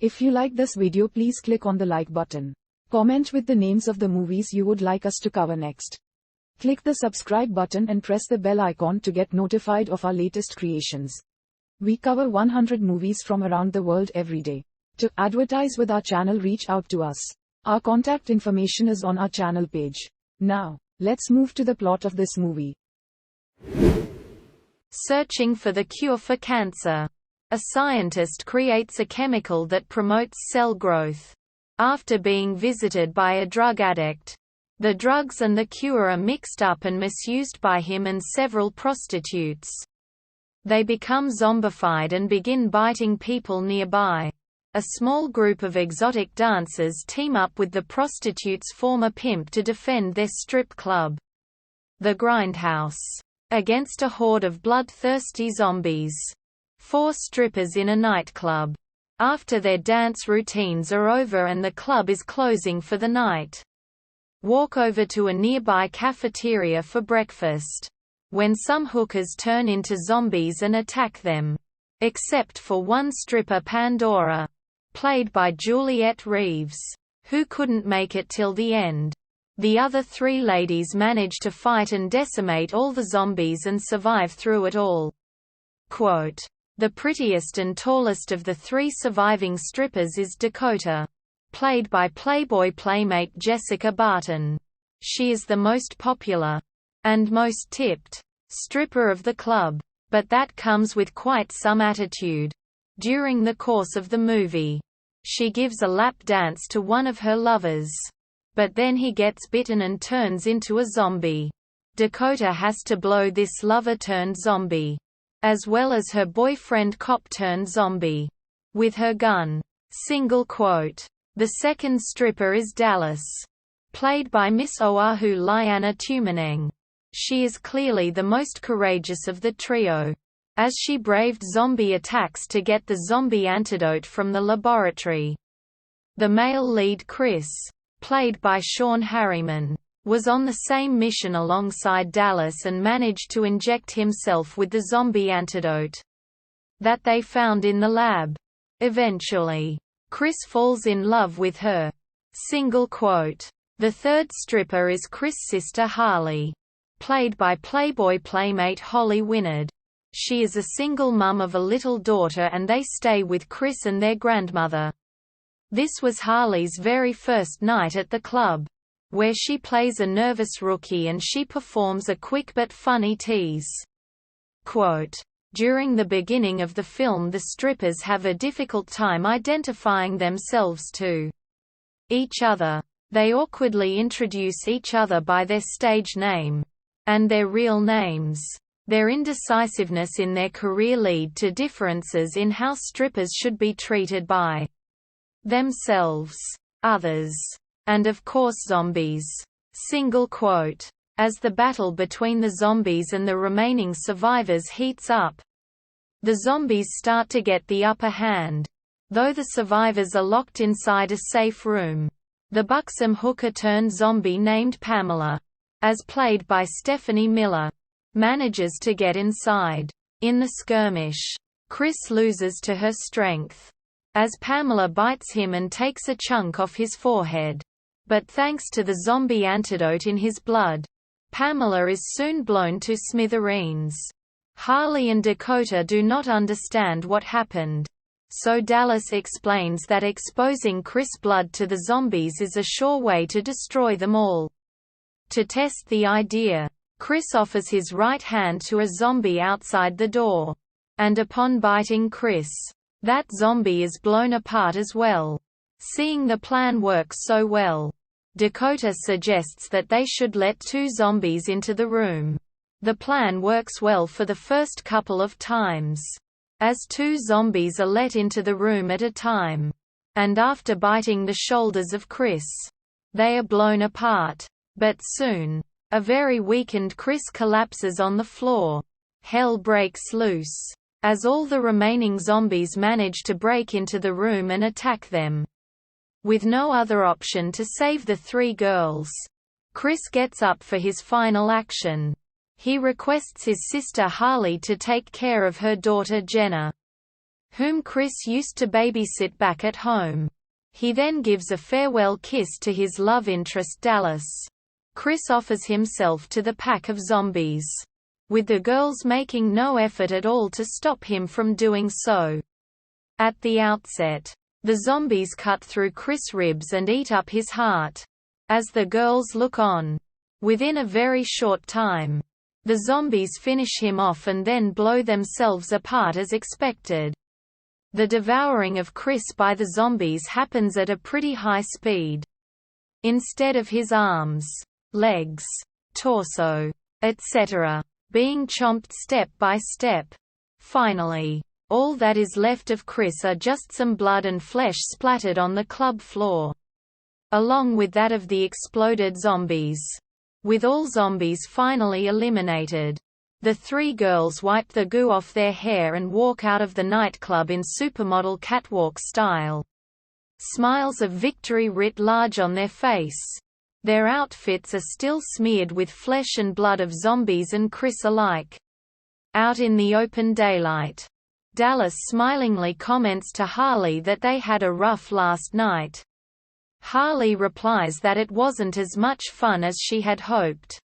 If you like this video, please click on the like button. Comment with the names of the movies you would like us to cover next. Click the subscribe button and press the bell icon to get notified of our latest creations. We cover 100 movies from around the world every day. To advertise with our channel, reach out to us. Our contact information is on our channel page. Now, let's move to the plot of this movie. Searching for the cure for cancer. A scientist creates a chemical that promotes cell growth. After being visited by a drug addict, the drugs and the cure are mixed up and misused by him and several prostitutes. They become zombified and begin biting people nearby. A small group of exotic dancers team up with the prostitute's former pimp to defend their strip club, the Grindhouse, against a horde of bloodthirsty zombies. 4 strippers in a nightclub. After their dance routines are over and the club is closing for the night, walk over to a nearby cafeteria for breakfast, when some hookers turn into zombies and attack them. Except for one stripper, Pandora, played by Juliette Reeves, who couldn't make it till the end. The other 3 ladies manage to fight and decimate all the zombies and survive through it all. Quote, "The prettiest and tallest of the 3 surviving strippers is Dakota, played by Playboy playmate Jessica Barton. She is the most popular and most tipped stripper of the club, but that comes with quite some attitude. During the course of the movie, she gives a lap dance to one of her lovers, but then he gets bitten and turns into a zombie. Dakota has to blow this lover-turned-zombie, as well as her boyfriend cop-turned-zombie, with her gun." Single quote. The second stripper is Dallas, played by Miss Oahu Liana Tumaneng. She is clearly the most courageous of the trio, as she braved zombie attacks to get the zombie antidote from the laboratory. The male lead, Chris, played by Sean Harriman, was on the same mission alongside Dallas and managed to inject himself with the zombie antidote that they found in the lab. Eventually, Chris falls in love with her. Single quote. The third stripper is Chris' sister Hollie, played by Playboy playmate Hollie Winnard. She is a single mum of a little daughter and they stay with Chris and their grandmother. This was Harley's very first night at the club, where she plays a nervous rookie and she performs a quick but funny tease. Quote, "During the beginning of the film, the strippers have a difficult time identifying themselves to each other. They awkwardly introduce each other by their stage name and their real names. Their indecisiveness in their career lead to differences in how strippers should be treated by themselves, others, and of course zombies." Single quote. As the battle between the zombies and the remaining survivors heats up, the zombies start to get the upper hand. Though the survivors are locked inside a safe room, the buxom hooker-turned-zombie named Pamela, as played by Stephanie Miller, manages to get inside. In the skirmish, Chris loses to her strength, as Pamela bites him and takes a chunk off his forehead. But thanks to the zombie antidote in his blood, Pamela is soon blown to smithereens. Harley and Dakota do not understand what happened, so Dallas explains that exposing Chris' blood to the zombies is a sure way to destroy them all. To test the idea, Chris offers his right hand to a zombie outside the door, and upon biting Chris, that zombie is blown apart as well. Seeing the plan work so well, Dakota suggests that they should let 2 zombies into the room. The plan works well for the first couple of times, as 2 zombies are let into the room at a time, and after biting the shoulders of Chris, they are blown apart. But soon, a very weakened Chris collapses on the floor. Hell breaks loose, as all the remaining zombies manage to break into the room and attack them. With no other option to save the 3 girls, Chris gets up for his final action. He requests his sister Harley to take care of her daughter Jenna, whom Chris used to babysit back at home. He then gives a farewell kiss to his love interest Dallas. Chris offers himself to the pack of zombies, with the girls making no effort at all to stop him from doing so. At the outset, the zombies cut through Chris' ribs and eat up his heart. As the girls look on, within a very short time, the zombies finish him off and then blow themselves apart as expected. The devouring of Chris by the zombies happens at a pretty high speed. Instead of his arms, legs, torso, etc., being chomped step by step, finally, all that is left of Chris are just some blood and flesh splattered on the club floor, along with that of the exploded zombies. With all zombies finally eliminated, the three girls wipe the goo off their hair and walk out of the nightclub in supermodel catwalk style. Smiles of victory writ large on their face. Their outfits are still smeared with flesh and blood of zombies and Chris alike. Out in the open daylight, Dallas smilingly comments to Hollie that they had a rough last night. Hollie replies that it wasn't as much fun as she had hoped.